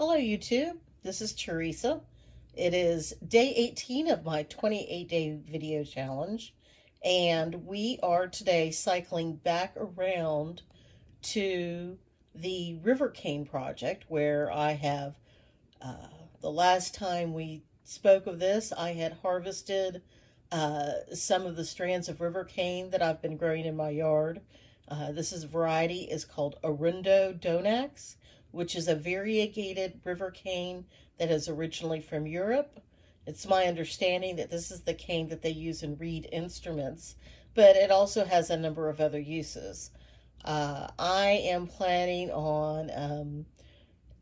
Hello YouTube, this is Teresa. It is day 18 of my 28-day video challenge, and we are today cycling back around to the river cane project where I have, the last time we spoke of this, I had harvested some of the strands of river cane that I've been growing in my yard. This variety is called Arundo Donax, which is a variegated river cane that is originally from Europe. It's my understanding that this is the cane that they use in reed instruments, but it also has a number of other uses. I am planning on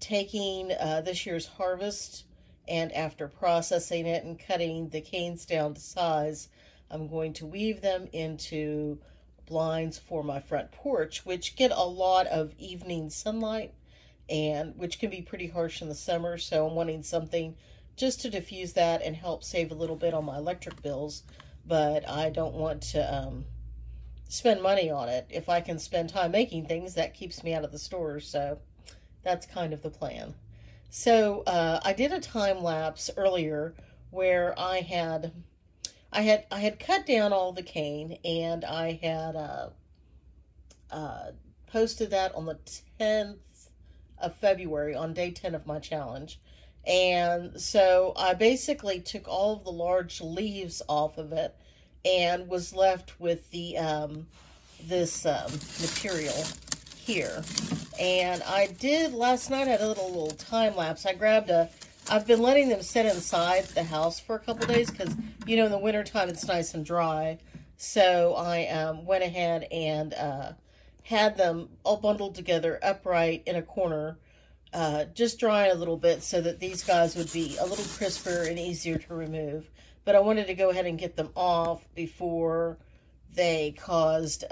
taking this year's harvest, and after processing it and cutting the canes down to size, I'm going to weave them into blinds for my front porch, which get a lot of evening sunlight and which can be pretty harsh in the summer. So I'm wanting something just to diffuse that and help save a little bit on my electric bills, but I don't want to spend money on it. If I can spend time making things, that keeps me out of the stores. So that's kind of the plan. So I did a time lapse earlier where I had cut down all the cane, and I had posted that on the 10th of February, on day 10 of my challenge. And so I basically took all of the large leaves off of it and was left with the this material here. And I did last night, I had a little time lapse. I grabbed I've been letting them sit inside the house for a couple days because, you know, in the wintertime it's nice and dry. So I went ahead and had them all bundled together upright in a corner, just drying a little bit so that these guys would be a little crisper and easier to remove. But I wanted to go ahead and get them off before they caused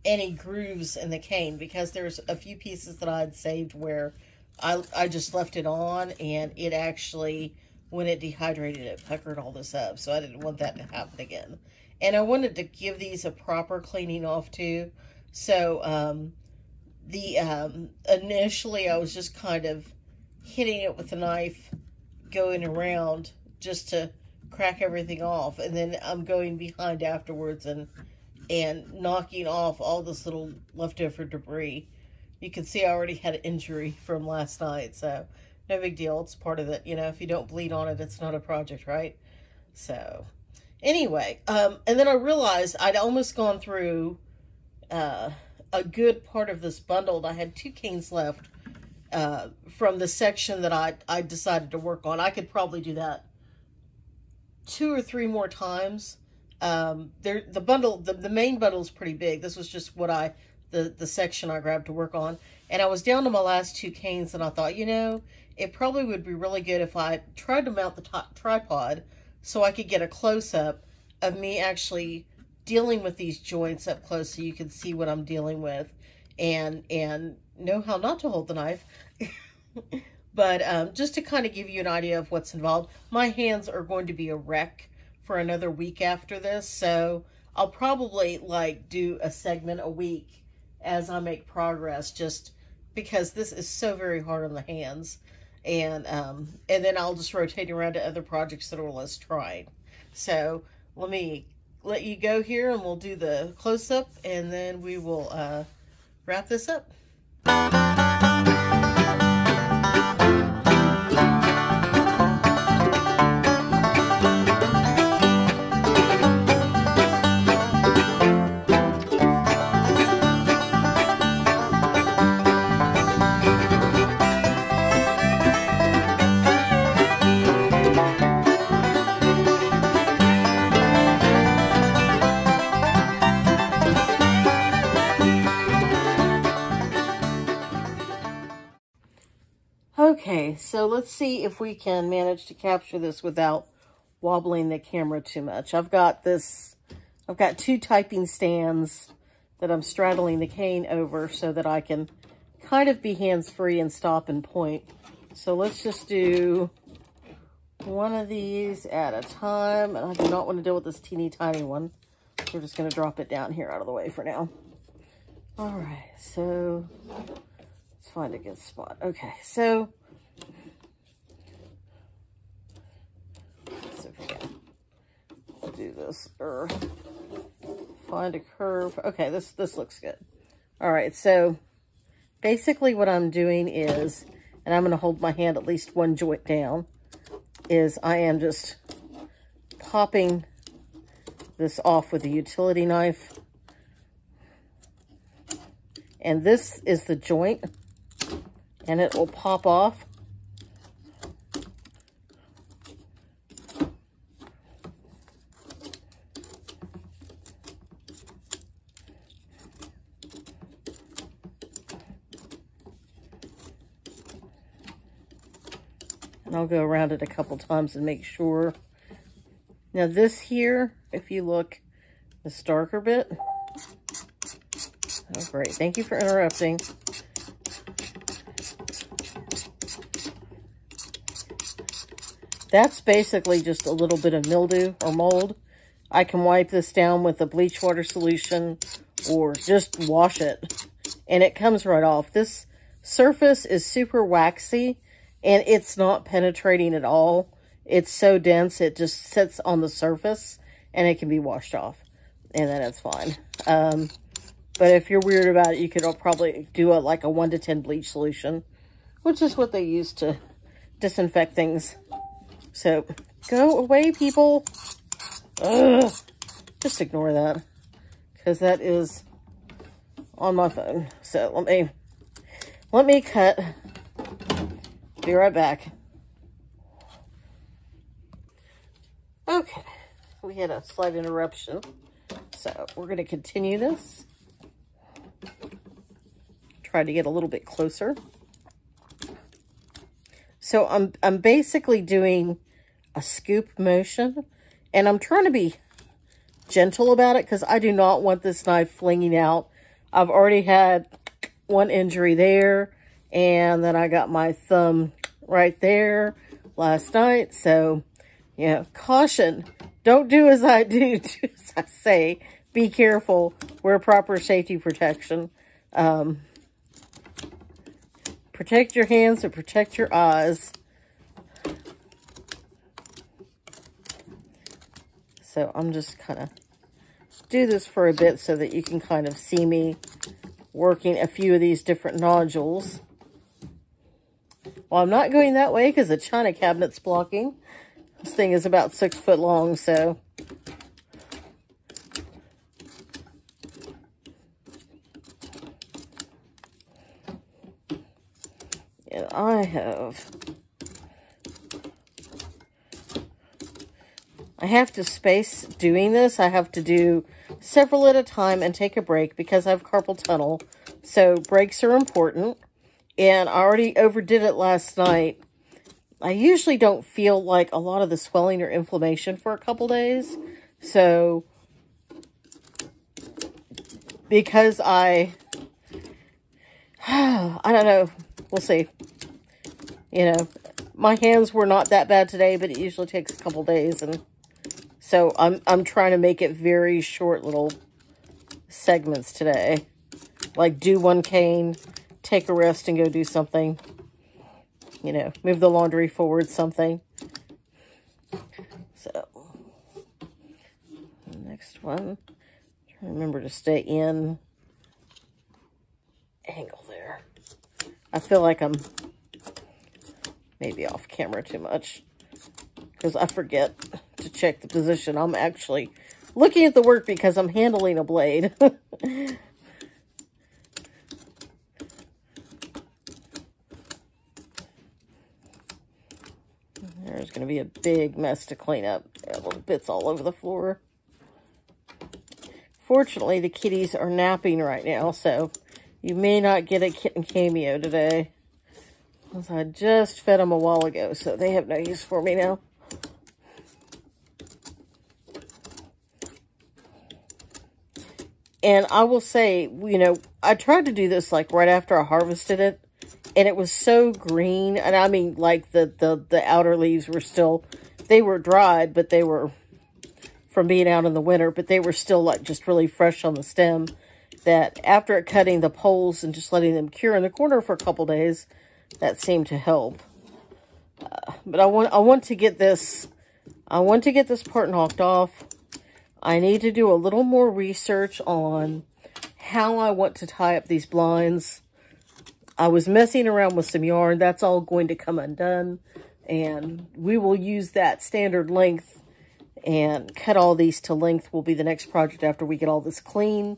any grooves in the cane, because there's a few pieces that I had saved where I just left it on, and it actually, when it dehydrated, it puckered all this up. So I didn't want that to happen again. And I wanted to give these a proper cleaning off too. So initially I was just kind of hitting it with a knife, going around just to crack everything off. And then I'm going behind afterwards and knocking off all this little leftover debris. You can see I already had an injury from last night, so no big deal. It's part of it. You know, if you don't bleed on it, it's not a project, right? So anyway, and then I realized I'd almost gone through a good part of this bundle. I had 2 canes left from the section that I decided to work on. I could probably do that 2 or 3 more times. The main bundle is pretty big. This was just what the section I grabbed to work on. And I was down to my last 2 canes, and I thought, you know, it probably would be really good if I tried to mount the tripod so I could get a close-up of me actually dealing with these joints up close so you can see what I'm dealing with and know how not to hold the knife. But just to kind of give you an idea of what's involved, my hands are going to be a wreck for another week after this, so I'll probably like do a segment a week as I make progress, just because this is so very hard on the hands. And then I'll just rotate around to other projects that are less tried. So let me let you go here, and we'll do the close-up, and then we will wrap this up. Okay, so let's see if we can manage to capture this without wobbling the camera too much. I've got 2 typing stands that I'm straddling the cane over so that I can kind of be hands-free and stop and point. So let's just do one of these at a time, and I do not want to deal with this teeny tiny one. We're just going to drop it down here out of the way for now. All right, so let's find a good spot. Okay, so let's see if we can do this or find a curve. Okay, this looks good. All right, so basically what I'm doing is, and I'm going to hold my hand at least one joint down, is I am just popping this off with a utility knife. And this is the joint, and it will pop off. And I'll go around it a couple times and make sure. Now this here, if you look, this darker bit. Oh, great. Thank you for interrupting. That's basically just a little bit of mildew or mold. I can wipe this down with a bleach water solution or just wash it, and it comes right off. This surface is super waxy, and it's not penetrating at all. It's so dense, it just sits on the surface, and it can be washed off, and then it's fine. But if you're weird about it, you could probably do like a 1 to 10 bleach solution, which is what they use to disinfect things. So, go away, people. Ugh. Just ignore that, because that is on my phone. So, let me cut. Be right back. Okay, we had a slight interruption, so we're going to continue this. Try to get a little bit closer. So I'm basically doing a scoop motion, and I'm trying to be gentle about it because I do not want this knife flinging out. I've already had one injury there, and then I got my thumb right there last night. So, yeah, caution. Don't do as I do, do as I say. Be careful. Wear proper safety protection. Protect your hands and protect your eyes. So I'm just kind of do this for a bit so that you can kind of see me working a few of these different nodules. Well, I'm not going that way because the china cabinet's blocking. This thing is about 6 foot long, so... And I have to space doing this. I have to do several at a time and take a break because I have carpal tunnel. So breaks are important. And I already overdid it last night. I usually don't feel like a lot of the swelling or inflammation for a couple days. So because I don't know. We'll see. You know, my hands were not that bad today, but it usually takes a couple days, and so I'm trying to make it very short little segments today. Like do one cane, take a rest, and go do something. You know, move the laundry forward, something. So, next one. Remember to stay in angle there. I feel like I'm maybe off camera too much because I forget to check the position. I'm actually looking at the work because I'm handling a blade. There's going to be a big mess to clean up. There are little bits all over the floor. Fortunately, the kitties are napping right now, so you may not get a kitten cameo today. Because I just fed them a while ago, so they have no use for me now. And I will say, you know, I tried to do this like right after I harvested it. And it was so green. And I mean, like the outer leaves were still, they were dried, but they were from being out in the winter. But they were still like just really fresh on the stem. that after cutting the poles and just letting them cure in the corner for a couple days, that seemed to help. But I want to get this part knocked off. I need to do a little more research on how I want to tie up these blinds. I was messing around with some yarn. That's all going to come undone. And we will use that standard length and cut all these to length will be the next project after we get all this clean.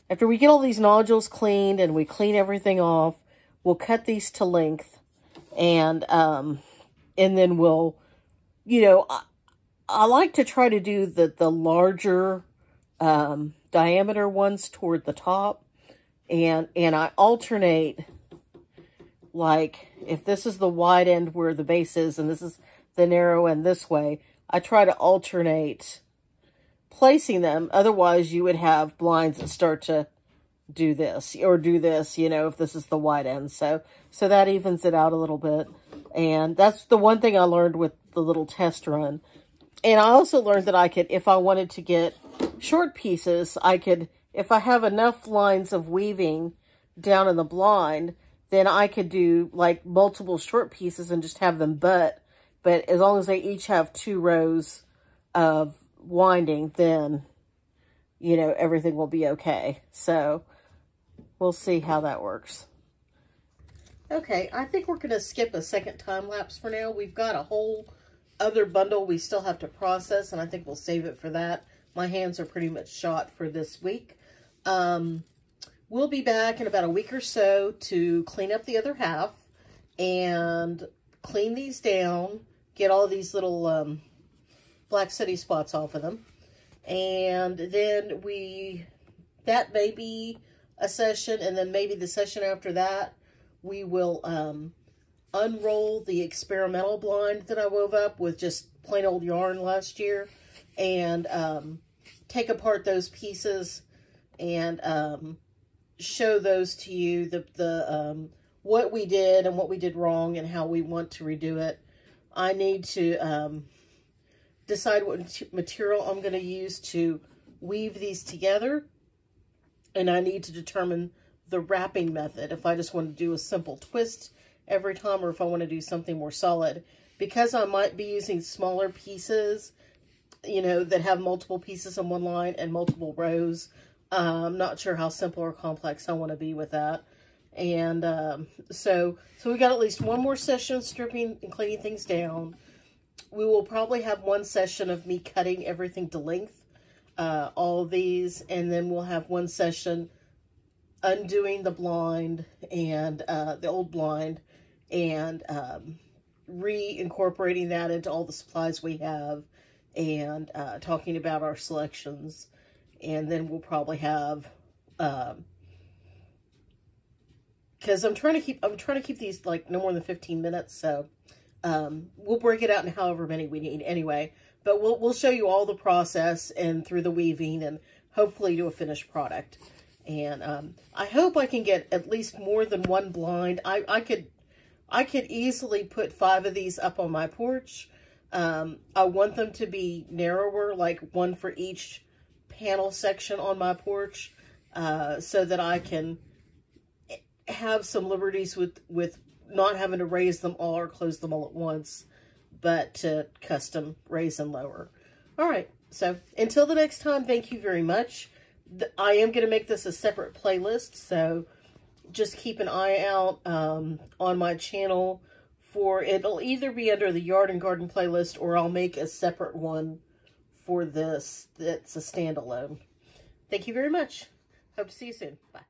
After we get all these nodules cleaned and we clean everything off, we'll cut these to length. And then we'll, you know, I like to try to do the larger diameter ones toward the top. And I alternate, like, if this is the wide end where the base is and this is the narrow end this way, I try to alternate placing them. Otherwise, you would have blinds that start to do this or do this, you know, if this is the wide end. So that evens it out a little bit. And that's the one thing I learned with the little test run. And I also learned that I could, if I wanted to get short pieces, I could, if I have enough lines of weaving down in the blind, then I could do like multiple short pieces and just have them butt. But as long as they each have 2 rows of winding, then, you know, everything will be okay. So we'll see how that works. Okay, I think we're going to skip a second time lapse for now. We've got a whole other bundle we still have to process, and I think we'll save it for that. My hands are pretty much shot for this week. We'll be back in about a week or so to clean up the other half and clean these down, get all these little black sooty spots off of them. And then that may be a session, and then maybe the session after that, we will unroll the experimental blind that I wove up with just plain old yarn last year, and take apart those pieces and show those to you, what we did and what we did wrong and how we want to redo it. I need to decide what material I'm going to use to weave these together, and I need to determine the wrapping method, if I just want to do a simple twist every time or if I want to do something more solid. Because I might be using smaller pieces, you know, that have multiple pieces in one line and multiple rows, I'm not sure how simple or complex I want to be with that. And so we got at least one more session stripping and cleaning things down. We will probably have one session of me cutting everything to length, all of these, and then we'll have one session undoing the blind and the old blind and reincorporating that into all the supplies we have and talking about our selections. And then we'll probably have because I'm trying to keep these like no more than 15 minutes, so we'll break it out in however many we need anyway. But we'll show you all the process and through the weaving and hopefully do a finished product. And I hope I can get at least more than one blind. I could easily put 5 of these up on my porch. I want them to be narrower, like one for each panel section on my porch, so that I can have some liberties with not having to raise them all or close them all at once, but to custom raise and lower. All right, so until the next time, thank you very much. I am going to make this a separate playlist, so just keep an eye out on my channel for it'll either be under the Yard and Garden playlist or I'll make a separate one for this that's a standalone. Thank you very much. Hope to see you soon. Bye.